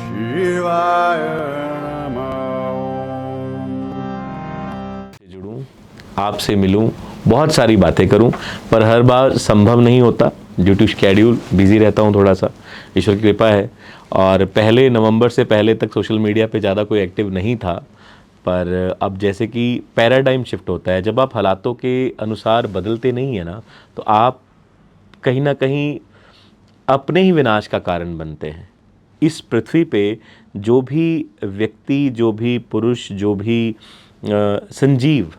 शिवाय नमः। जुड़ूं, आपसे मिलूं, बहुत सारी बातें करूं, पर हर बार संभव नहीं होता ड्यू टू शेड्यूल, बिजी रहता हूं थोड़ा सा, ईश्वर की कृपा है। और पहले नवंबर से पहले तक सोशल मीडिया पे ज़्यादा कोई एक्टिव नहीं था, पर अब जैसे कि पैराडाइम शिफ्ट होता है, जब आप हालातों के अनुसार बदलते नहीं है ना, तो आप कहीं ना कहीं अपने ही विनाश का कारण बनते हैं। इस पृथ्वी पे जो भी व्यक्ति, जो भी पुरुष, जो भी संजीव,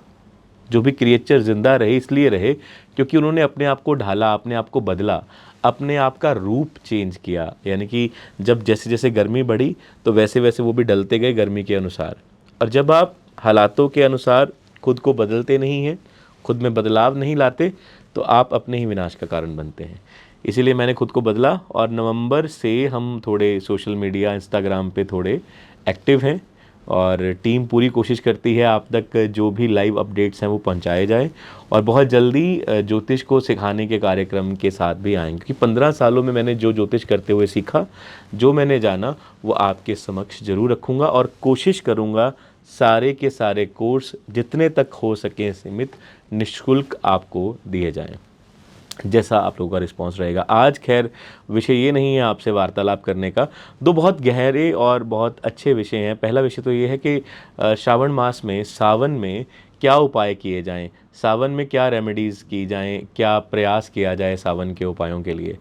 जो भी क्रिएचर जिंदा रहे, इसलिए रहे क्योंकि उन्होंने अपने आप को ढाला, अपने आप को बदला, अपने आप का रूप चेंज किया। यानी कि जब जैसे जैसे गर्मी बढ़ी तो वैसे वैसे वो भी ढलते गए गर्मी के अनुसार। और जब आप हालातों के अनुसार खुद को बदलते नहीं हैं, खुद में बदलाव नहीं लाते, तो आप अपने ही विनाश का कारण बनते हैं। इसीलिए मैंने खुद को बदला और नवंबर से हम थोड़े सोशल मीडिया, इंस्टाग्राम पे थोड़े एक्टिव हैं और टीम पूरी कोशिश करती है आप तक जो भी लाइव अपडेट्स हैं वो पहुंचाए जाएं। और बहुत जल्दी ज्योतिष को सिखाने के कार्यक्रम के साथ भी आएंगे, क्योंकि 15 सालों में मैंने जो ज्योतिष करते हुए सीखा, जो मैंने जाना, वो आपके समक्ष ज़रूर रखूँगा और कोशिश करूँगा सारे के सारे कोर्स जितने तक हो सके सीमित, निःशुल्क आपको दिए जाएं, जैसा आप लोगों का रिस्पांस रहेगा। आज खैर विषय ये नहीं है आपसे वार्तालाप करने का, दो बहुत गहरे और बहुत अच्छे विषय हैं। पहला विषय तो ये है कि श्रावण मास में, सावन में क्या उपाय किए जाएं, सावन में क्या रेमेडीज़ की जाएं, क्या प्रयास किया जाए सावन के उपायों के लिए।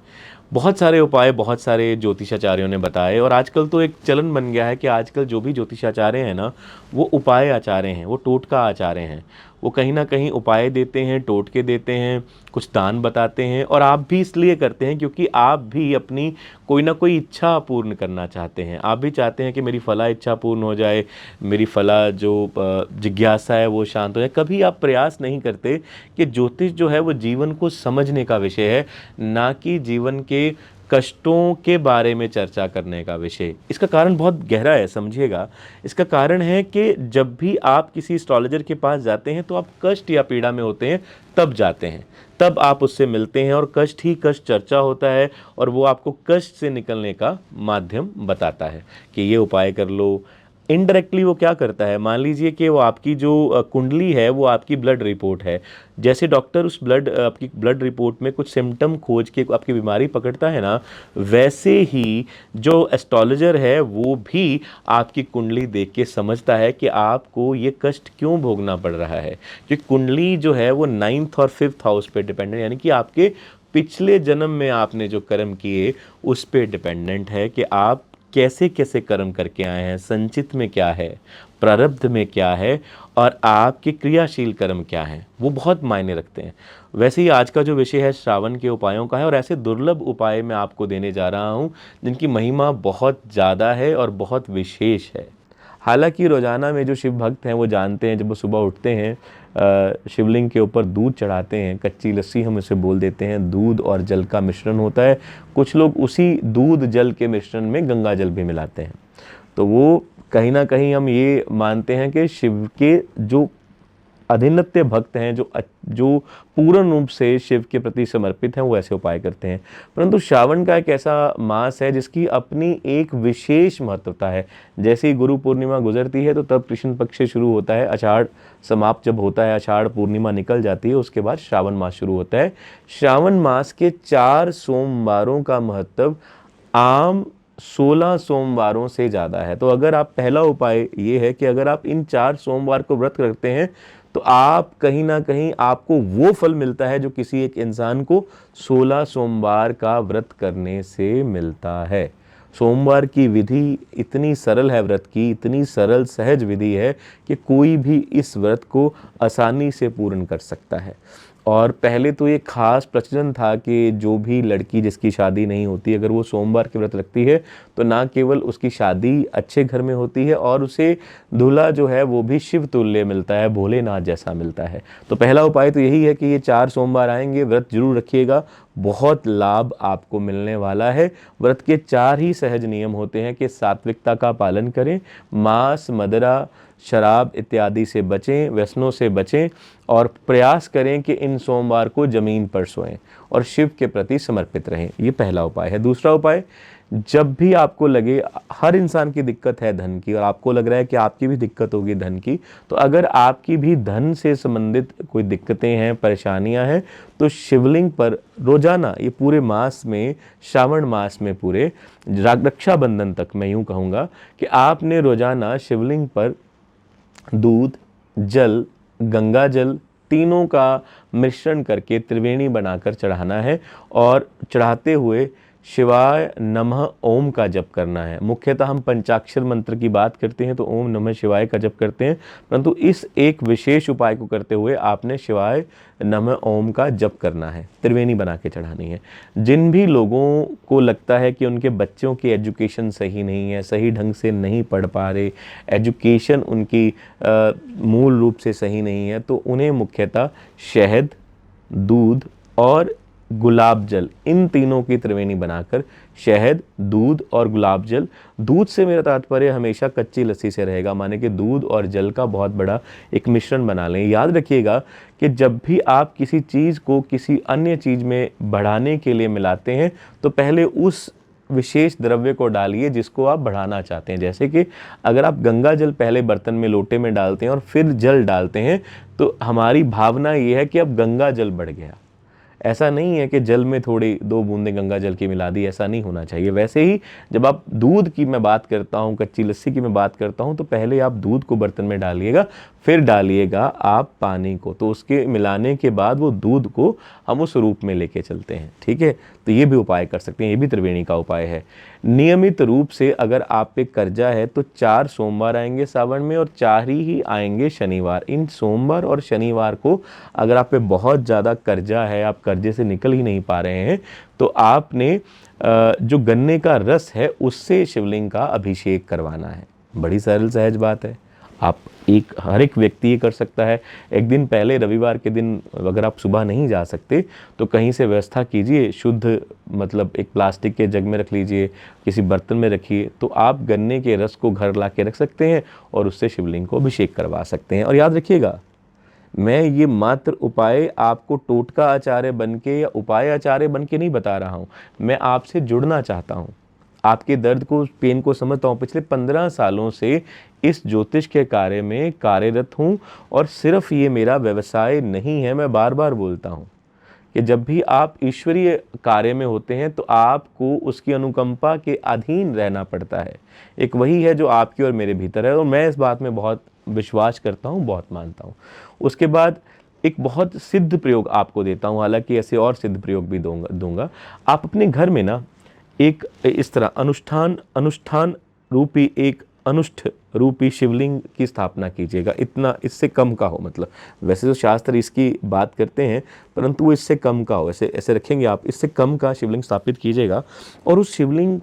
बहुत सारे उपाय बहुत सारे ज्योतिषाचार्यों ने बताए, और आजकल तो एक चलन बन गया है कि आजकल जो भी ज्योतिषाचार्य हैं ना, वो उपाय आचार्य हैं, वो टोटका आचार्य हैं। वो कहीं ना कहीं उपाय देते हैं, टोटके देते हैं, कुछ दान बताते हैं, और आप भी इसलिए करते हैं क्योंकि आप भी अपनी कोई ना कोई इच्छा पूर्ण करना चाहते हैं। आप भी चाहते हैं कि मेरी फला इच्छा पूर्ण हो जाए, मेरी फला जो जिज्ञासा है वो शांत हो जाए। कभी आप प्रयास नहीं करते कि ज्योतिष जो है वो जीवन को समझने का विषय है, ना कि जीवन के कष्टों के बारे में चर्चा करने का विषय। इसका कारण बहुत गहरा है, समझिएगा। इसका कारण है कि जब भी आप किसी एस्ट्रोलॉजर के पास जाते हैं तो आप कष्ट या पीड़ा में होते हैं, तब जाते हैं, तब आप उससे मिलते हैं, और कष्ट ही कष्ट चर्चा होता है, और वो आपको कष्ट से निकलने का माध्यम बताता है कि ये उपाय कर लो। इनडायरेक्टली वो क्या करता है, मान लीजिए कि वो आपकी जो कुंडली है वो आपकी ब्लड रिपोर्ट है। जैसे डॉक्टर उस आपकी ब्लड रिपोर्ट में कुछ सिम्टम खोज के आपकी बीमारी पकड़ता है ना, वैसे ही जो एस्ट्रोलॉजर है वो भी आपकी कुंडली देख के समझता है कि आपको ये कष्ट क्यों भोगना पड़ रहा है। क्योंकि कुंडली जो है वो 9th और 5th हाउस पे डिपेंडेंट, यानी कि आपके पिछले जन्म में आपने जो कर्म किए उस पे डिपेंडेंट है कि आप कैसे कैसे कर्म करके आए हैं, संचित में क्या है, प्रारब्ध में क्या है, और आपके क्रियाशील कर्म क्या हैं, वो बहुत मायने रखते हैं। वैसे ही आज का जो विषय है श्रावण के उपायों का है, और ऐसे दुर्लभ उपाय मैं आपको देने जा रहा हूँ जिनकी महिमा बहुत ज़्यादा है और बहुत विशेष है। हालांकि रोज़ाना में जो शिव भक्त हैं वो जानते हैं, जब वो सुबह उठते हैं शिवलिंग के ऊपर दूध चढ़ाते हैं, कच्ची लस्सी हम इसे बोल देते हैं, दूध और जल का मिश्रण होता है। कुछ लोग उसी दूध जल के मिश्रण में गंगा जल भी मिलाते हैं। तो वो कहीं ना कहीं हम ये मानते हैं कि शिव के जो अधिनित्य भक्त हैं, जो पूर्ण रूप से शिव के प्रति समर्पित हैं, वो ऐसे उपाय करते हैं। परंतु श्रावण का एक ऐसा मास है जिसकी अपनी एक विशेष महत्वता है। जैसे ही गुरु पूर्णिमा गुजरती है तो तब कृष्ण पक्ष शुरू होता है, आषाढ़ समाप्त जब होता है, आषाढ़ पूर्णिमा निकल जाती है, उसके बाद श्रावण मास शुरू होता है। श्रावण मास के 4 सोमवारों का महत्व आम 16 सोमवारों से ज़्यादा है। तो अगर आप, पहला उपाय ये है कि अगर आप इन 4 सोमवार को व्रत रखते हैं तो आप कहीं ना कहीं आपको वो फल मिलता है जो किसी एक इंसान को 16 सोमवार का व्रत करने से मिलता है। सोमवार की विधि इतनी सरल है, व्रत की इतनी सरल सहज विधि है कि कोई भी इस व्रत को आसानी से पूर्ण कर सकता है। और पहले तो ये खास प्रचलन था कि जो भी लड़की जिसकी शादी नहीं होती, अगर वो सोमवार के व्रत रखती है तो ना केवल उसकी शादी अच्छे घर में होती है, और उसे दूल्हा जो है वो भी शिव तुल्य मिलता है, भोलेनाथ जैसा मिलता है। तो पहला उपाय तो यही है कि ये 4 सोमवार आएंगे, व्रत जरूर रखिएगा, बहुत लाभ आपको मिलने वाला है। व्रत के 4 ही सहज नियम होते हैं कि सात्विकता का पालन करें, मांस, मदिरा, शराब इत्यादि से बचें, व्यसनों से बचें, और प्रयास करें कि इन सोमवार को जमीन पर सोएं और शिव के प्रति समर्पित रहें। ये पहला उपाय है। दूसरा उपाय, जब भी आपको लगे, हर इंसान की दिक्कत है धन की, और आपको लग रहा है कि आपकी भी दिक्कत होगी धन की, तो अगर आपकी भी धन से संबंधित कोई दिक्कतें हैं, परेशानियां हैं, तो शिवलिंग पर रोजाना, ये पूरे मास में, श्रावण मास में पूरे रक्षाबंधन तक, मैं यूं कहूँगा कि आपने रोजाना शिवलिंग पर दूध, जल, गंगा जल, तीनों का मिश्रण करके त्रिवेणी बनाकर चढ़ाना है, और चढ़ाते हुए शिवाय नमः ओम का जप करना है। मुख्यतः हम पंचाक्षर मंत्र की बात करते हैं तो ओम नमः शिवाय का जप करते हैं, परंतु इस एक विशेष उपाय को करते हुए आपने शिवाय नमः ओम का जप करना है, त्रिवेणी बना के चढ़ानी है। जिन भी लोगों को लगता है कि उनके बच्चों की एजुकेशन सही नहीं है, सही ढंग से नहीं पढ़ पा रहे, एजुकेशन उनकी मूल रूप से सही नहीं है, तो उन्हें मुख्यतः शहद, दूध और गुलाब जल, इन तीनों की त्रिवेणी बनाकर, शहद, दूध और गुलाब जल, दूध से मेरा तात्पर्य हमेशा कच्ची लस्सी से रहेगा, माने कि दूध और जल का बहुत बड़ा एक मिश्रण बना लें। याद रखिएगा कि जब भी आप किसी चीज़ को किसी अन्य चीज़ में बढ़ाने के लिए मिलाते हैं, तो पहले उस विशेष द्रव्य को डालिए जिसको आप बढ़ाना चाहते हैं। जैसे कि अगर आप गंगा जल पहले बर्तन में, लोटे में डालते हैं और फिर जल डालते हैं, तो हमारी भावना ये है कि अब गंगा जल बढ़ गया। ऐसा नहीं है कि जल में थोड़ी 2 बूंदें गंगा जल की मिला दी, ऐसा नहीं होना चाहिए। वैसे ही जब आप दूध की मैं बात करता हूँ, कच्ची लस्सी की मैं बात करता हूँ, तो पहले आप दूध को बर्तन में डालिएगा, फिर डालिएगा आप पानी को, तो उसके मिलाने के बाद वो दूध को हम उस रूप में लेके चलते हैं। ठीक है, तो ये भी उपाय कर सकते हैं, ये भी त्रिवेणी का उपाय है। नियमित रूप से अगर आप पे कर्जा है तो 4 सोमवार आएंगे सावन में और 4 ही आएंगे शनिवार। इन सोमवार और शनिवार को अगर आप पे बहुत ज़्यादा कर्जा है, आप कर्जे से निकल ही नहीं पा रहे हैं, तो आपने जो गन्ने का रस है उससे शिवलिंग का अभिषेक करवाना है। बड़ी सरल सहज बात है, आप हर एक व्यक्ति ये कर सकता है। एक दिन पहले, रविवार के दिन अगर आप सुबह नहीं जा सकते तो कहीं से व्यवस्था कीजिए, शुद्ध मतलब एक प्लास्टिक के जग में रख लीजिए, किसी बर्तन में रखिए, तो आप गन्ने के रस को घर ला के रख सकते हैं और उससे शिवलिंग को अभिषेक करवा सकते हैं। और याद रखिएगा, मैं ये मात्र उपाय आपको टोटका आचार्य बनके या उपाय आचार्य बनके नहीं बता रहा हूँ, मैं आपसे जुड़ना चाहता हूँ, आपके दर्द को, पेन को समझता हूँ। पिछले 15 सालों से इस ज्योतिष के कार्य में कार्यरत हूँ, और सिर्फ ये मेरा व्यवसाय नहीं है। मैं बार बार बोलता हूँ कि जब भी आप ईश्वरीय कार्य में होते हैं तो आपको उसकी अनुकंपा के अधीन रहना पड़ता है। एक वही है जो आपके और मेरे भीतर है, और मैं इस बात में बहुत विश्वास करता हूँ, बहुत मानता हूँ। उसके बाद एक बहुत सिद्ध प्रयोग आपको देता हूँ, हालांकि ऐसे और सिद्ध प्रयोग भी दूंगा। आप अपने घर में ना एक इस तरह अनुष्ठान रूपी, एक अनुष्ठ रूपी शिवलिंग की स्थापना कीजिएगा। इतना, इससे कम का हो, मतलब वैसे तो शास्त्र इसकी बात करते हैं, परंतु वो इससे कम का हो, ऐसे रखेंगे आप, इससे कम का शिवलिंग स्थापित कीजिएगा। और उस शिवलिंग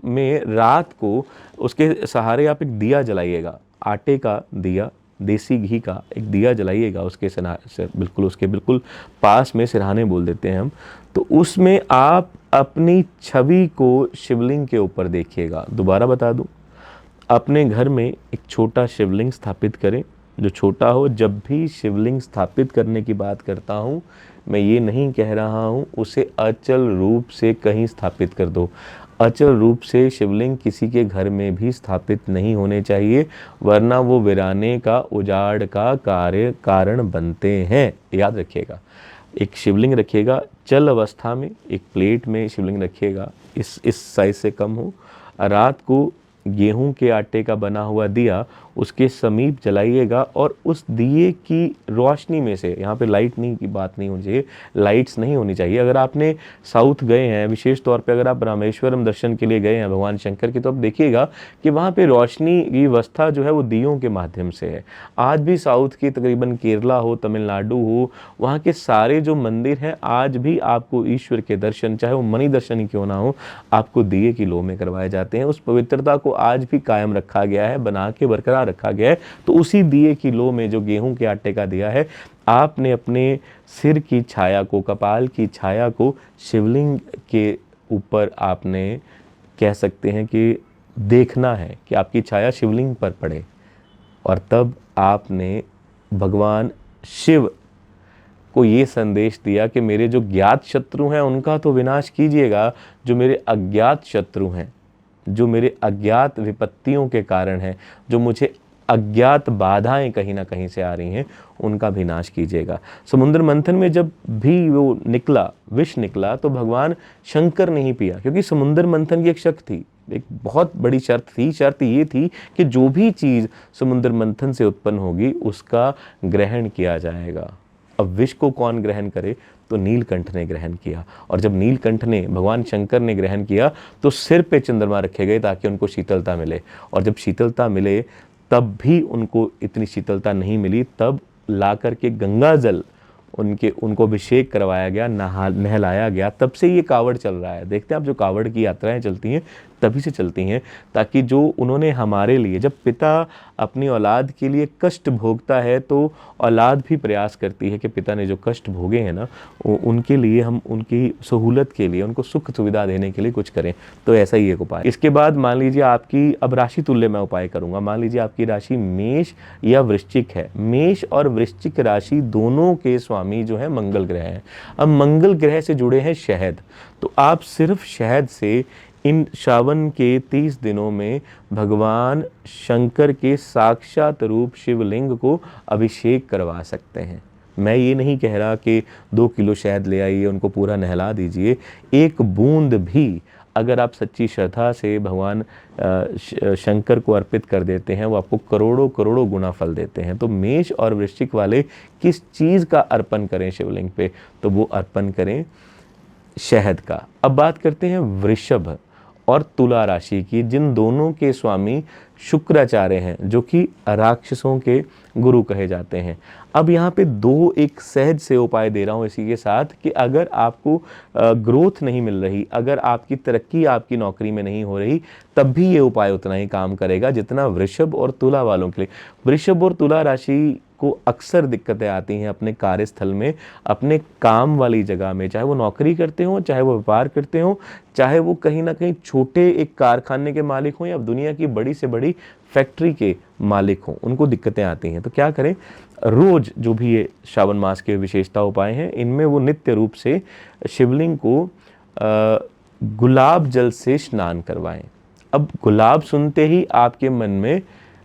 में रात को उसके सहारे आप एक दिया जलाइएगा, आटे का दिया, देसी घी का एक दिया जलाइएगा, उसके बिल्कुल पास में सिरहाने बोल देते हैं हम, तो उसमें आप अपनी छवि को शिवलिंग के ऊपर देखिएगा। दोबारा बता दूं, अपने घर में एक छोटा शिवलिंग स्थापित करें, जो छोटा हो। जब भी शिवलिंग स्थापित करने की बात करता हूँ, मैं ये नहीं कह रहा हूँ उसे अचल रूप से कहीं स्थापित कर दो। अचल रूप से शिवलिंग किसी के घर में भी स्थापित नहीं होने चाहिए, वरना वो वीराने का, उजाड़ का कारण बनते हैं। याद रखिएगा, एक शिवलिंग रखिएगा चल अवस्था में, एक प्लेट में शिवलिंग रखिएगा, इस साइज से कम हो। रात को गेहूं के आटे का बना हुआ दिया उसके समीप जलाइएगा, और उस दिए की रोशनी में से, यहाँ पे लाइट नहीं की बात नहीं होनी चाहिए, लाइट्स नहीं होनी चाहिए। अगर आपने साउथ गए हैं, विशेष तौर पे अगर आप रामेश्वरम दर्शन के लिए गए हैं भगवान शंकर के, तो आप देखिएगा कि वहाँ पे रोशनी की व्यवस्था जो है वो दियों के माध्यम से है। आज भी साउथ की, तकरीबन केरला हो, तमिलनाडु हो, वहाँ के सारे जो मंदिर हैं, आज भी आपको ईश्वर के दर्शन, चाहे वो मणि दर्शन ही क्यों ना हो, आपको दिए की लो में करवाए जाते हैं। उस पवित्रता को आज भी कायम रखा गया है, बना के बरकरार रखा गया है। तो उसी दिए की लो में, जो गेहूं के आटे का दिया है, आपने अपने सिर की छाया को, कपाल की छाया को शिवलिंग के ऊपर आपने, कह सकते हैं कि देखना है कि आपकी छाया शिवलिंग पर पड़े, और तब आपने भगवान शिव को ये संदेश दिया कि मेरे जो ज्ञात शत्रु हैं उनका तो विनाश कीजिएगा, जो मेरे अज्ञात शत्रु हैं, जो मेरे अज्ञात विपत्तियों के कारण हैं, जो मुझे अज्ञात बाधाएं कहीं ना कहीं से आ रही हैं, उनका भी नाश कीजिएगा। समुद्र मंथन में जब भी वो निकला, विष निकला, तो भगवान शंकर ने ही पिया, क्योंकि समुद्र मंथन की एक शर्त थी, एक बहुत बड़ी शर्त थी। शर्त ये थी कि जो भी चीज़ समुद्र मंथन से उत्पन्न होगी उसका ग्रहण किया जाएगा। अब विष को कौन ग्रहण करे? तो नीलकंठ ने ग्रहण किया। और जब नीलकंठ ने, भगवान शंकर ने ग्रहण किया, तो सिर पे चंद्रमा रखे गए ताकि उनको शीतलता मिले। और जब शीतलता मिले तब भी उनको इतनी शीतलता नहीं मिली, तब ला करके गंगा जल उनको अभिषेक करवाया गया, नहलाया गया। तब से ये कावड़ चल रहा है। देखते हैं आप, जो कावड़ की यात्राएं चलती हैं तभी से चलती हैं, ताकि जो उन्होंने हमारे लिए, जब पिता अपनी औलाद के लिए कष्ट भोगता है तो औलाद भी प्रयास करती है कि पिता ने जो कष्ट भोगे हैं ना, उनके लिए हम उनकी सहूलत के लिए, उनको सुख सुविधा देने के लिए कुछ करें। तो ऐसा ही एक उपाय। इसके बाद मान लीजिए आपकी, अब राशि तुल्य मैं उपाय करूंगा। मान लीजिए आपकी राशि मेष या वृश्चिक है। मेष और वृश्चिक राशि दोनों के स्वामी जो है मंगल ग्रह हैं। अब मंगल ग्रह से जुड़े हैं शहद, तो आप सिर्फ शहद से इन श्रावण के 30 दिनों में भगवान शंकर के साक्षात रूप शिवलिंग को अभिषेक करवा सकते हैं। मैं ये नहीं कह रहा कि 2 किलो शहद ले आइए, उनको पूरा नहला दीजिए। एक बूंद भी अगर आप सच्ची श्रद्धा से भगवान शंकर को अर्पित कर देते हैं, वो आपको करोड़ों करोड़ों गुना फल देते हैं। तो मेष और वृश्चिक वाले किस चीज़ का अर्पण करें शिवलिंग पे? तो वो अर्पण करें शहद का। अब बात करते हैं वृषभ और तुला राशि की, जिन दोनों के स्वामी शुक्राचार्य हैं, जो कि राक्षसों के गुरु कहे जाते हैं। अब यहाँ पे एक सहज से उपाय दे रहा हूँ इसी के साथ, कि अगर आपको ग्रोथ नहीं मिल रही, अगर आपकी तरक्की आपकी नौकरी में नहीं हो रही, तब भी ये उपाय उतना ही काम करेगा जितना वृषभ और तुला वालों के लिए। वृषभ और तुला राशि को अक्सर दिक्कतें आती हैं अपने कार्यस्थल में, अपने काम वाली जगह में, चाहे वो नौकरी करते हों, चाहे वो व्यापार करते हों, चाहे वो कहीं ना कहीं छोटे एक कारखाने के मालिक हों या दुनिया की बड़ी से बड़ी फैक्ट्री के मालिक हों, उनको दिक्कतें आती हैं। तो क्या करें? रोज जो भी ये श्रावण मास के विशेषता उपाय हैं, इनमें वो नित्य रूप से शिवलिंग को गुलाब जल से स्नान करवाएं। अब गुलाब सुनते ही आपके मन में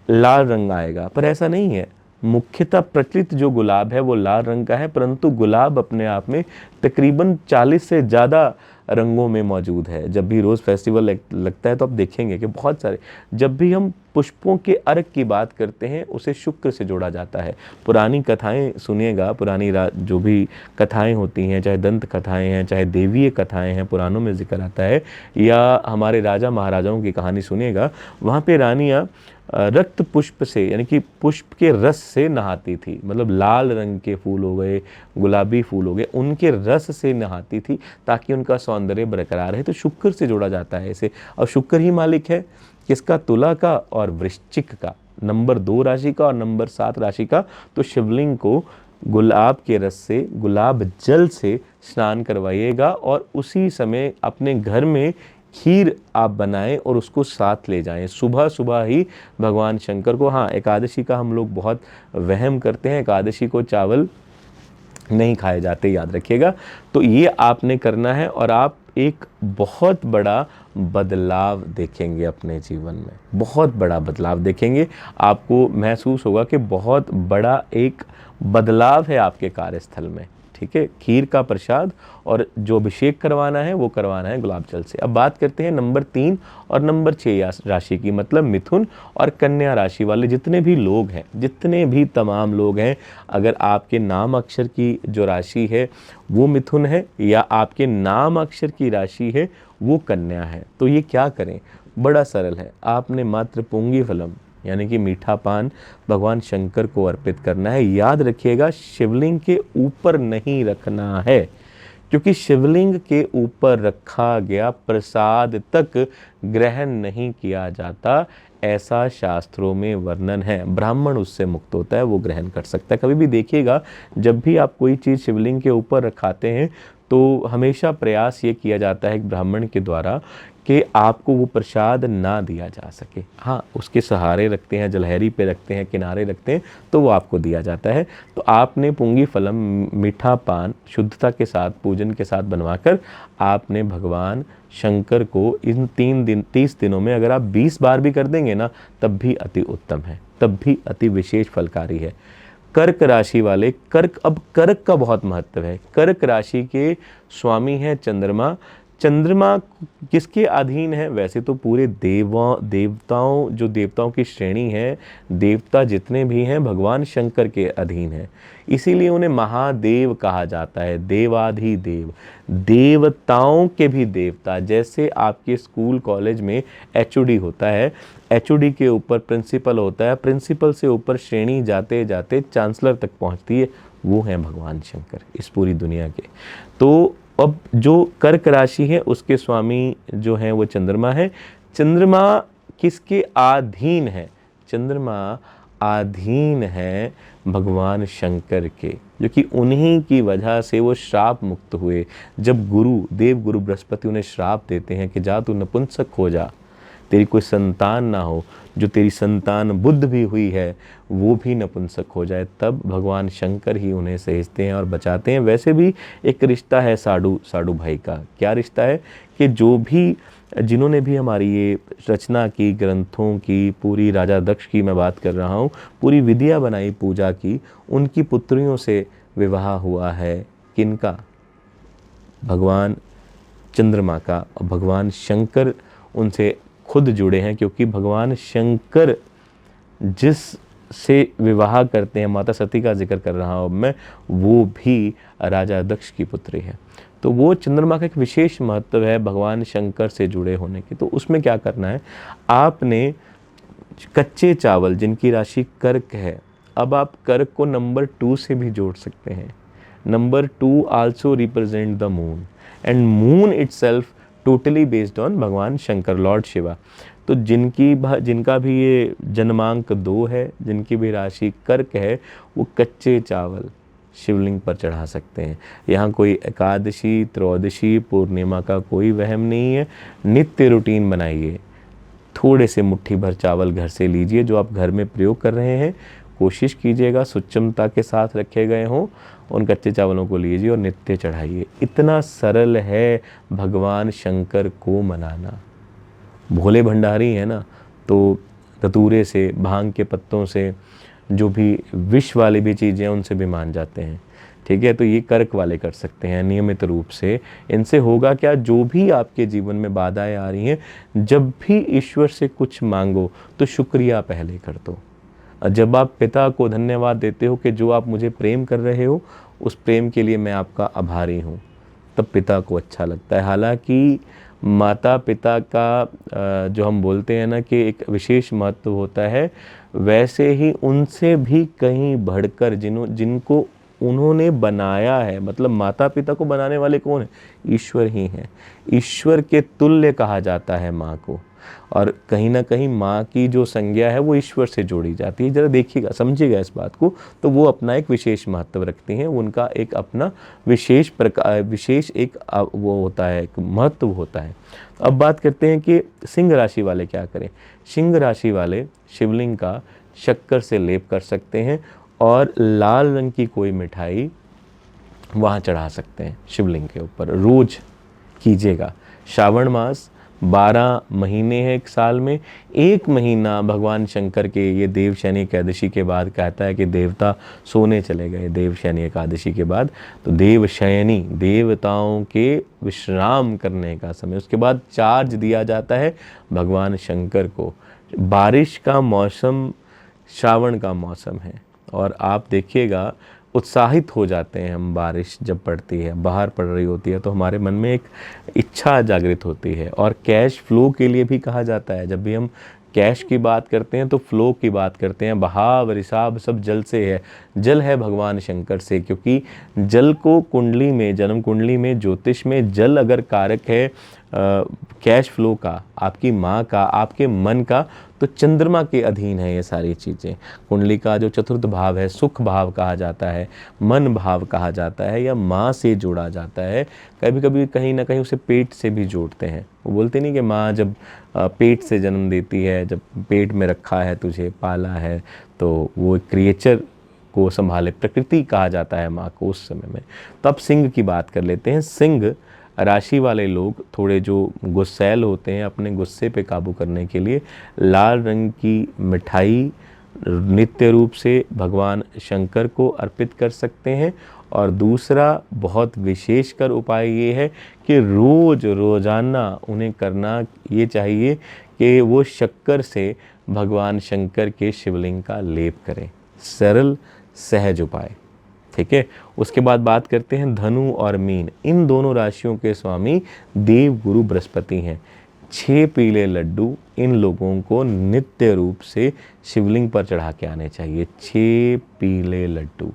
लाल रंग आएगा, पर ऐसा नहीं है। मुख्यतः प्रचलित जो गुलाब है वो लाल रंग का है, परंतु गुलाब अपने आप में तकरीबन 40 से ज़्यादा रंगों में मौजूद है। जब भी रोज़ फेस्टिवल लगता है तो आप देखेंगे कि बहुत सारे, जब भी हम पुष्पों के अर्घ की बात करते हैं उसे शुक्र से जोड़ा जाता है। पुरानी कथाएं सुनिएगा, पुरानी जो भी कथाएं होती हैं, चाहे दंत कथाएं हैं, चाहे देवीय कथाएं हैं, पुराणों में जिक्र आता है, या हमारे राजा महाराजाओं की कहानी सुनिएगा, वहाँ पे रानियाँ रक्त पुष्प से, यानी कि पुष्प के रस से नहाती थी। मतलब लाल रंग के फूल हो गए, गुलाबी फूल हो गए, उनके रस से नहाती थी ताकि उनका सौंदर्य बरकरार रहे। तो शुक्र से जोड़ा जाता है इसे। और शुक्र ही मालिक है किसका? तुला का और वृश्चिक का, नंबर 2 राशि का और नंबर 7 राशि का। तो शिवलिंग को गुलाब के रस से, गुलाब जल से स्नान करवाइएगा और उसी समय अपने घर में खीर आप बनाएं और उसको साथ ले जाएं। सुबह सुबह ही भगवान शंकर को, हाँ, एकादशी का हम लोग बहुत वहम करते हैं, एकादशी को चावल नहीं खाए जाते, याद रखिएगा। तो ये आपने करना है और आप एक बहुत बड़ा बदलाव देखेंगे अपने जीवन में, बहुत बड़ा बदलाव देखेंगे। आपको महसूस होगा कि बहुत बड़ा एक बदलाव है आपके कार्यस्थल में। ठीक है, खीर का प्रसाद और जो अभिषेक करवाना है वो करवाना है गुलाब जल से। अब बात करते हैं नंबर 3 और नंबर 6 राशि की, मतलब मिथुन और कन्या राशि वाले जितने भी लोग हैं, जितने भी तमाम लोग हैं, अगर आपके नाम अक्षर की जो राशि है वो मिथुन है या आपके नाम अक्षर की राशि है वो कन्या है, तो ये क्या करें? बड़ा सरल है। आपने मात्र पुंगी फलम यानी कि मीठा पान भगवान शंकर को अर्पित करना है। याद रखिएगा, शिवलिंग के ऊपर नहीं रखना है, क्योंकि शिवलिंग के ऊपर रखा गया प्रसाद तक ग्रहण नहीं किया जाता, ऐसा शास्त्रों में वर्णन है। ब्राह्मण उससे मुक्त होता है, वो ग्रहण कर सकता है। कभी भी देखिएगा, जब भी आप कोई चीज़ शिवलिंग के ऊपर रखाते हैं तो हमेशा प्रयास ये किया जाता है ब्राह्मण के द्वारा कि आपको वो प्रसाद ना दिया जा सके। हाँ, उसके सहारे रखते हैं, जलहरी पे रखते हैं, किनारे रखते हैं, तो वो आपको दिया जाता है। तो आपने पुंगी फलम, मीठा पान शुद्धता के साथ, पूजन के साथ बनवाकर आपने भगवान शंकर को इन 30 दिनों में अगर आप 20 बार भी कर देंगे ना, तब भी अति उत्तम है, तब भी अति विशेष फलकारी है। कर्क राशि वाले, अब कर्क का बहुत महत्व है। कर्क राशि के स्वामी है चंद्रमा। चंद्रमा किसके अधीन है? वैसे तो पूरे देवताओं, जो देवताओं की श्रेणी है, देवता जितने भी हैं भगवान शंकर के अधीन है, इसीलिए उन्हें महादेव कहा जाता है, देवाधिदेव, देवताओं के भी देवता। जैसे आपके स्कूल कॉलेज में एचओडी होता है, एचओडी के ऊपर प्रिंसिपल होता है, प्रिंसिपल से ऊपर श्रेणी जाते जाते चांसलर तक पहुंचती है, वो हैं भगवान शंकर इस पूरी दुनिया के। तो अब जो कर्क राशि है उसके स्वामी जो हैं वो चंद्रमा है। चंद्रमा किसके अधीन है? चंद्रमा अधीन है भगवान शंकर के, जो कि उन्हीं की वजह से वो श्राप मुक्त हुए। जब देव गुरु बृहस्पति उन्हें श्राप देते हैं कि जा तू नपुंसक हो जा, तेरी कोई संतान ना हो, जो तेरी संतान बुद्ध भी हुई है वो भी नपुंसक हो जाए, तब भगवान शंकर ही उन्हें सहेजते हैं और बचाते हैं। वैसे भी एक रिश्ता है साडू भाई का। क्या रिश्ता है? कि जो भी, जिन्होंने भी हमारी ये रचना की, ग्रंथों की, पूरी राजा दक्ष की मैं बात कर रहा हूँ, पूरी विधियाँ बनाई पूजा की, उनकी पुत्रियों से विवाह हुआ है। किनका? भगवान चंद्रमा का। भगवान शंकर उनसे खुद जुड़े हैं, क्योंकि भगवान शंकर जिस से विवाह करते हैं, माता सती का जिक्र कर रहा हूँ मैं, वो भी राजा दक्ष की पुत्री है। तो वो चंद्रमा का एक विशेष महत्व है भगवान शंकर से जुड़े होने की। तो उसमें क्या करना है, आपने कच्चे चावल, जिनकी राशि कर्क है, अब आप कर्क को नंबर 2 से भी जोड़ सकते हैं। Number 2 also represent the moon, and moon itself totally based on भगवान शंकर, लॉर्ड शिवा। तो जिनका भी ये जन्मांक 2 है, जिनकी भी राशि कर्क है, वो कच्चे चावल शिवलिंग पर चढ़ा सकते हैं। यहाँ कोई एकादशी, त्रयोदशी, पूर्णिमा का कोई वहम नहीं है। नित्य रूटीन बनाइए, थोड़े से मुट्ठी भर चावल घर से लीजिए, जो आप घर में प्रयोग कर रहे हैं, कोशिश कीजिएगा सुक्षमता के साथ रखे गए हों, उन कच्चे चावलों को लीजिए और नित्य चढ़ाइए। इतना सरल है भगवान शंकर को मनाना। भोले भंडारी है ना, तो धतूरे से, भांग के पत्तों से, जो भी विष वाली भी चीज़ें हैं उनसे भी मान जाते हैं। ठीक है, तो ये कर्क वाले कर सकते हैं नियमित रूप से। इनसे होगा क्या, जो भी आपके जीवन में बाधाएं आ रही हैं, जब भी ईश्वर से कुछ मांगो तो शुक्रिया पहले कर दो। जब आप पिता को धन्यवाद देते हो कि जो आप मुझे प्रेम कर रहे हो, उस प्रेम के लिए मैं आपका आभारी हूँ, तब पिता को अच्छा लगता है। हालांकि माता पिता का जो हम बोलते हैं ना कि एक विशेष महत्व होता है, वैसे ही उनसे भी कहीं बढ़कर जिनको उन्होंने बनाया है, मतलब माता पिता को बनाने वाले कौन है? ईश्वर ही हैं। ईश्वर के तुल्य कहा जाता है माँ को, और कहीं ना कहीं माँ की जो संज्ञा है वो ईश्वर से जोड़ी जाती है। ज़रा देखिएगा, समझिएगा इस बात को। तो वो अपना एक विशेष महत्व रखती हैं, उनका एक अपना विशेष एक वो होता है, एक महत्व होता है। अब बात करते हैं कि सिंह राशि वाले क्या करें। सिंह राशि वाले शिवलिंग का शक्कर से लेप कर सकते हैं और लाल रंग की कोई मिठाई वहाँ चढ़ा सकते हैं शिवलिंग के ऊपर। रोज कीजिएगा। श्रावण मास 12 महीने हैं एक साल में, 1 महीना भगवान शंकर के ये देवशयनी एकादशी के बाद कहता है कि देवता सोने चले गए। देवशयनी एकादशी के बाद तो देवशयनी, देवताओं के विश्राम करने का समय, उसके बाद चार्ज दिया जाता है भगवान शंकर को। बारिश का मौसम श्रावण का मौसम है, और आप देखिएगा उत्साहित हो जाते हैं हम। बारिश जब पड़ती है, बाहर पड़ रही होती है, तो हमारे मन में एक इच्छा जागृत होती है। और कैश फ्लो के लिए भी कहा जाता है। जब भी हम कैश की बात करते हैं तो फ्लो की बात करते हैं। बहाव रिसाब सब जल से है, जल है भगवान शंकर से, क्योंकि जल को कुंडली में, जन्म कुंडली में, ज्योतिष में जल अगर कारक है कैश फ्लो का, आपकी माँ का, आपके मन का, तो चंद्रमा के अधीन है ये सारी चीज़ें। कुंडली का जो चतुर्थ भाव है, सुख भाव कहा जाता है, मन भाव कहा जाता है, या माँ से जोड़ा जाता है। कभी कभी कहीं ना कहीं उसे पेट से भी जोड़ते हैं, वो बोलते नहीं कि माँ जब पेट से जन्म देती है, जब पेट में रखा है, तुझे पाला है, तो वो एक क्रिएचर को संभाले, प्रकृति कहा जाता है माँ को उस समय में। तो अब सिंह की बात कर लेते हैं। सिंह राशि वाले लोग थोड़े जो गुस्सैल होते हैं, अपने गुस्से पे काबू करने के लिए लाल रंग की मिठाई नित्य रूप से भगवान शंकर को अर्पित कर सकते हैं। और दूसरा बहुत विशेषकर उपाय ये है कि रोज़ाना उन्हें करना ये चाहिए कि वो शक्कर से भगवान शंकर के शिवलिंग का लेप करें। सरल सहज उपाय, ठीक है। उसके बाद बात करते हैं धनु और मीन। इन दोनों राशियों के स्वामी देव गुरु बृहस्पति हैं। 6 पीले लड्डू इन लोगों को नित्य रूप से शिवलिंग पर चढ़ा के आने चाहिए। 6 पीले लड्डू,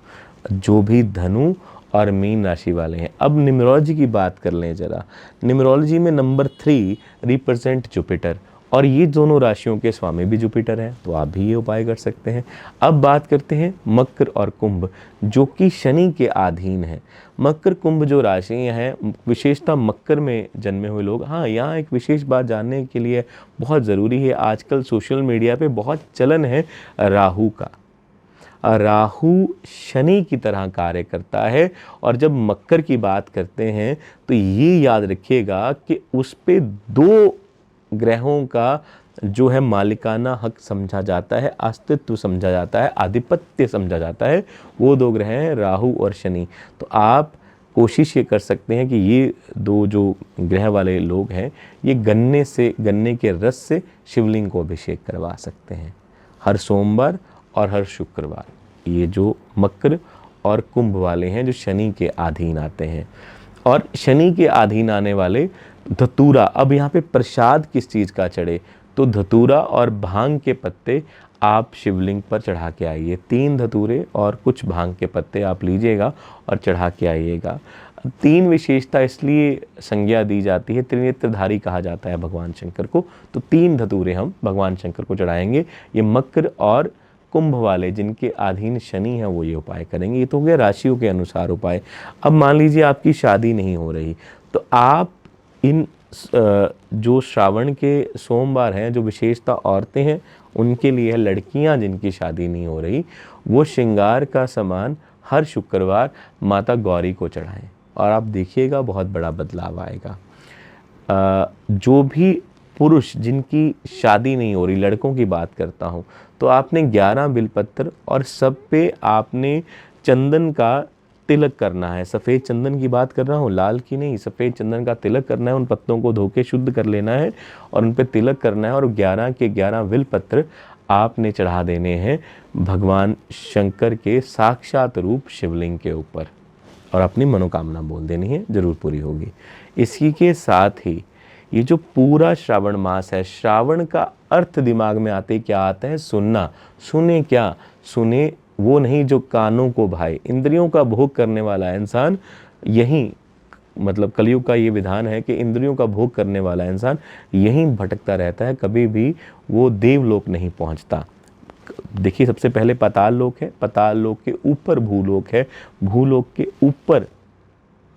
जो भी धनु और मीन राशि वाले हैं। अब न्यूमरोलॉजी की बात कर लें जरा। न्यूमरोलॉजी में नंबर 3 रिप्रेजेंट जुपिटर, और ये दोनों राशियों के स्वामी भी जुपिटर हैं, तो आप भी ये उपाय कर सकते हैं। अब बात करते हैं मकर और कुंभ, जो कि शनि के अधीन है। मकर कुंभ जो राशियाँ हैं, विशेषता मकर में जन्मे हुए लोग। हाँ, यहाँ एक विशेष बात जानने के लिए बहुत ज़रूरी है, आजकल सोशल मीडिया पे बहुत चलन है राहु का। राहु शनि की तरह कार्य करता है, और जब मकर की बात करते हैं तो ये याद रखिएगा कि उस पे 2 ग्रहों का जो है मालिकाना हक समझा जाता है, अस्तित्व समझा जाता है, आधिपत्य समझा जाता है। वो 2 ग्रह हैं राहु और शनि। तो आप कोशिश ये कर सकते हैं कि ये 2 जो ग्रह वाले लोग हैं, ये गन्ने के रस से शिवलिंग को अभिषेक करवा सकते हैं हर सोमवार और हर शुक्रवार। ये जो मकर और कुंभ वाले हैं जो शनि के अधीन आते हैं। और शनि के अधीन आने वाले धतूरा, अब यहाँ पे प्रसाद किस चीज़ का चढ़े, तो धतूरा और भांग के पत्ते आप शिवलिंग पर चढ़ा के आइए। 3 धतूरे और कुछ भांग के पत्ते आप लीजिएगा और चढ़ा के आइएगा। 3 विशेषता इसलिए संज्ञा दी जाती है, त्रिनेत्रधारी कहा जाता है भगवान शंकर को, तो 3 धतूरे हम भगवान शंकर को चढ़ाएंगे। ये मकर और कुंभ वाले जिनके अधीन शनि है वो ये उपाय करेंगे। ये तो हो गया राशियों के अनुसार उपाय। अब मान लीजिए आपकी शादी नहीं हो रही, तो आप इन जो श्रावण के सोमवार हैं, जो विशेषता औरतें हैं उनके लिए है, लड़कियां जिनकी शादी नहीं हो रही, वो श्रृंगार का सामान हर शुक्रवार माता गौरी को चढ़ाएं, और आप देखिएगा बहुत बड़ा बदलाव आएगा। जो भी पुरुष जिनकी शादी नहीं हो रही, लड़कों की बात करता हूँ, तो आपने 11 बिलपत्र और सब पे आपने चंदन का तिलक करना है। सफ़ेद चंदन की बात कर रहा हूँ, लाल की नहीं, सफ़ेद चंदन का तिलक करना है। उन पत्तों को धो के शुद्ध कर लेना है और उन पे तिलक करना है, और 11 के 11 बिलपत्र आपने चढ़ा देने हैं भगवान शंकर के साक्षात रूप शिवलिंग के ऊपर, और अपनी मनोकामना बोल देनी है, ज़रूर पूरी होगी। इसी के साथ ही ये जो पूरा श्रावण मास है, श्रावण का अर्थ दिमाग में आते क्या आता है, सुनना। सुने क्या, सुने वो नहीं जो कानों को भाई, इंद्रियों का भोग करने वाला इंसान, यही मतलब कलयुग का ये विधान है कि इंद्रियों का भोग करने वाला इंसान यहीं भटकता रहता है, कभी भी वो देवलोक नहीं पहुंचता। देखिए, सबसे पहले पाताल लोक है, पाताल लोक के ऊपर भूलोक है, भूलोक के ऊपर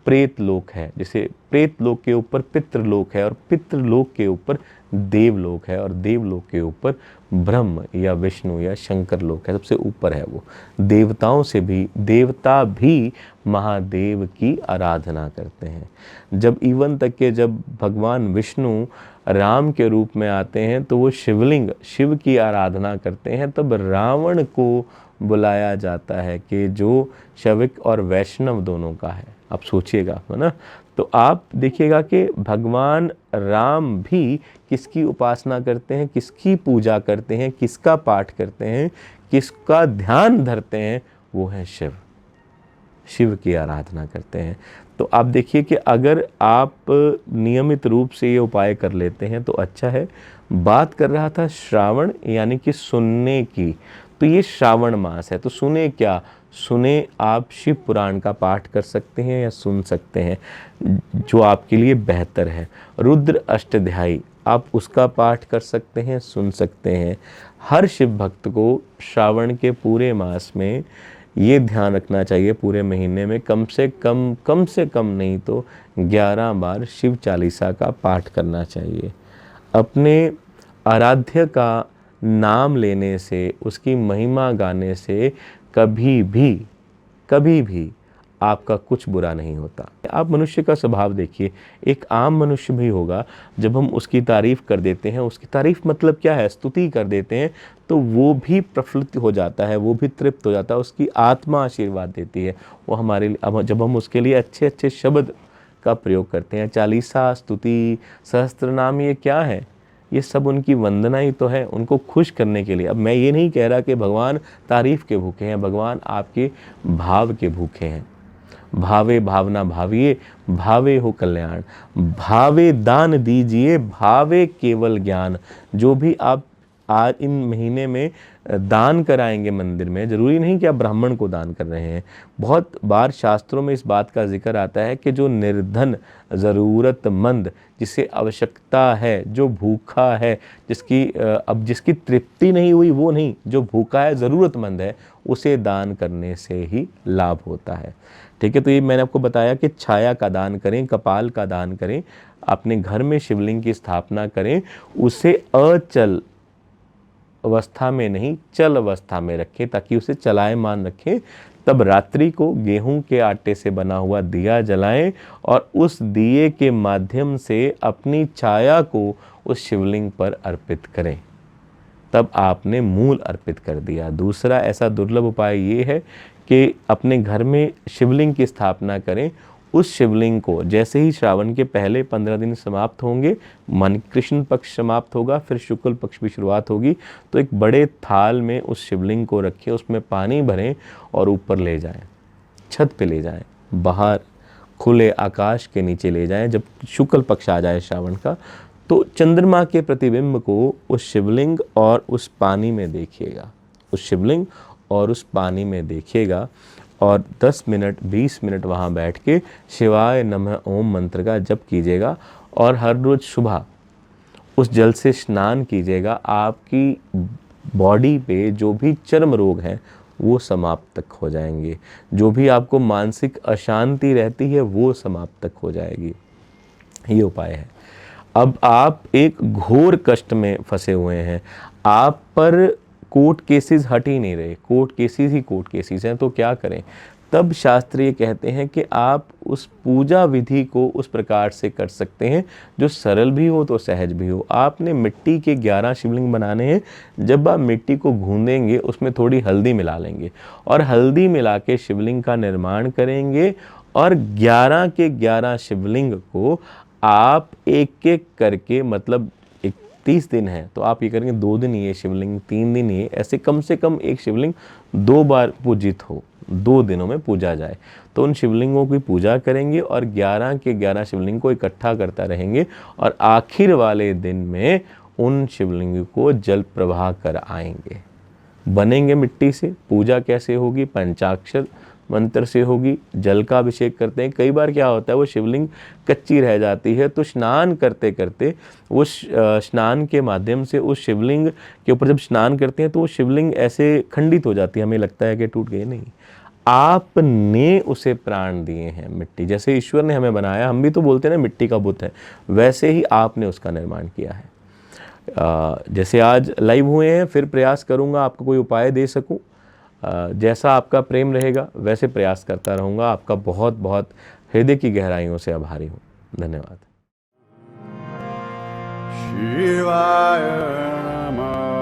प्रेत लोक है, जैसे प्रेत लोक के ऊपर पितृलोक है, और पितृलोक के ऊपर देवलोक है, और देवलोक के ऊपर ब्रह्म या विष्णु या शंकर लोक है, सबसे ऊपर है वो। देवताओं से भी, देवता भी महादेव की आराधना करते हैं। जब इवन तक के जब भगवान विष्णु राम के रूप में आते हैं तो वो शिवलिंग, शिव की आराधना करते हैं, तब रावण को बुलाया जाता है कि जो शैविक और वैष्णव दोनों का है। आप सोचिएगा, है ना। तो आप देखिएगा कि भगवान राम भी किसकी उपासना करते हैं, किसकी पूजा करते हैं, किसका पाठ करते हैं, किसका ध्यान धरते हैं, वो है शिव। शिव की आराधना करते हैं। तो आप देखिए कि अगर आप नियमित रूप से ये उपाय कर लेते हैं तो अच्छा है। बात कर रहा था श्रावण यानी कि सुनने की, तो ये श्रावण मास है, तो सुने क्या, सुने आप शिव पुराण का पाठ कर सकते हैं या सुन सकते हैं, जो आपके लिए बेहतर है। रुद्र अष्टध्यायी आप उसका पाठ कर सकते हैं, सुन सकते हैं। हर शिव भक्त को श्रावण के पूरे मास में ये ध्यान रखना चाहिए पूरे महीने में कम से कम नहीं तो 11 बार शिव चालीसा का पाठ करना चाहिए। अपने आराध्य का नाम लेने से, उसकी महिमा गाने से कभी भी आपका कुछ बुरा नहीं होता। आप मनुष्य का स्वभाव देखिए, एक आम मनुष्य भी होगा, जब हम उसकी तारीफ़ कर देते हैं, उसकी तारीफ़ मतलब क्या है, स्तुति कर देते हैं, तो वो भी प्रफुल्लित हो जाता है, वो भी तृप्त हो जाता है, उसकी आत्मा आशीर्वाद देती है। वो हमारे लिए, जब हम उसके लिए अच्छे अच्छे शब्द का प्रयोग करते हैं, चालीसा, स्तुति, सहस्त्रनाम, ये क्या है, ये सब उनकी वंदना ही तो है, उनको खुश करने के लिए। अब मैं ये नहीं कह रहा कि भगवान तारीफ़ के भूखे हैं, भगवान आपके भाव के भूखे हैं। भावे भावना भाविये, भावे हो कल्याण, भावे दान दीजिए, भावे केवल ज्ञान। जो भी आप आज इन महीने में दान कराएंगे मंदिर में, ज़रूरी नहीं कि आप ब्राह्मण को दान कर रहे हैं। बहुत बार शास्त्रों में इस बात का जिक्र आता है कि जो निर्धन, ज़रूरतमंद, जिसे आवश्यकता है, जो भूखा है, जिसकी तृप्ति नहीं हुई, वो नहीं, जो भूखा है, ज़रूरतमंद है, उसे दान करने से ही लाभ होता है। ठीक है, तो ये मैंने आपको बताया कि छाया का दान करें, कपाल का दान करें, अपने घर में शिवलिंग की स्थापना करें, उसे अचल अवस्था में नहीं, चल अवस्था में रखें, ताकि उसे चलायमान रखें। तब रात्रि को गेहूं के आटे से बना हुआ दिया जलाएं और उस दिए के माध्यम से अपनी छाया को उस शिवलिंग पर अर्पित करें। तब आपने मूल अर्पित कर दिया। दूसरा ऐसा दुर्लभ उपाय ये है कि अपने घर में शिवलिंग की स्थापना करें। उस शिवलिंग को जैसे ही श्रावण के पहले 15 दिन समाप्त होंगे, मन कृष्ण पक्ष समाप्त होगा, फिर शुक्ल पक्ष की शुरुआत होगी, तो एक बड़े थाल में उस शिवलिंग को रखें, उसमें पानी भरें और ऊपर ले जाएं, छत पे ले जाएं, बाहर खुले आकाश के नीचे ले जाएं। जब शुक्ल पक्ष आ जाए श्रावण का, तो चंद्रमा के प्रतिबिंब को उस शिवलिंग और उस पानी में देखिएगा, उस शिवलिंग और उस पानी में देखिएगा, और 10 मिनट 20 मिनट वहाँ बैठ के शिवाय नमः ओम मंत्र का जप कीजिएगा। और हर रोज़ सुबह उस जल से स्नान कीजिएगा। आपकी बॉडी पे जो भी चर्म रोग हैं वो समाप्त तक हो जाएंगे, जो भी आपको मानसिक अशांति रहती है वो समाप्त तक हो जाएगी। ये उपाय है। अब आप एक घोर कष्ट में फंसे हुए हैं, आप पर कोर्ट केसेस हट ही नहीं रहे, कोर्ट केसेस हैं, तो क्या करें? तब शास्त्र ये कहते हैं कि आप उस पूजा विधि को उस प्रकार से कर सकते हैं जो सरल भी हो तो सहज भी हो। आपने मिट्टी के 11 शिवलिंग बनाने हैं। जब आप मिट्टी को गूंदेंगे उसमें थोड़ी हल्दी मिला लेंगे और हल्दी मिला के शिवलिंग का निर्माण करेंगे, और 11 के 11 शिवलिंग को आप एक एक करके, मतलब 30 दिन है तो आप ये करेंगे 2 दिन ये शिवलिंग, 3 दिन ये, ऐसे कम से कम एक शिवलिंग 2 बार पूजित हो, 2 दिनों में पूजा जाए। तो उन शिवलिंगों की पूजा करेंगे और 11 के 11 शिवलिंग को इकट्ठा करता रहेंगे, और आखिर वाले दिन में उन शिवलिंग को जल प्रवाह कर आएंगे। बनेंगे मिट्टी से। पूजा कैसे होगी? पंचाक्षर मंत्र से होगी। जल का अभिषेक करते हैं। कई बार क्या होता है, वो शिवलिंग कच्ची रह जाती है, तो स्नान करते करते वो स्नान के माध्यम से उस शिवलिंग के ऊपर जब स्नान करते हैं तो वो शिवलिंग ऐसे खंडित हो जाती है, हमें लगता है कि टूट गई। नहीं, आपने उसे प्राण दिए हैं। मिट्टी जैसे ईश्वर ने हमें बनाया, हम भी तो बोलते हैं ना मिट्टी का बुत है, वैसे ही आपने उसका निर्माण किया है। जैसे आज लाइव हुए हैं, फिर प्रयास करूँगा आपको कोई उपाय दे सकूँ। जैसा आपका प्रेम रहेगा वैसे प्रयास करता रहूँगा। आपका बहुत बहुत हृदय की गहराइयों से आभारी हूँ। धन्यवाद। शिवाय नमः।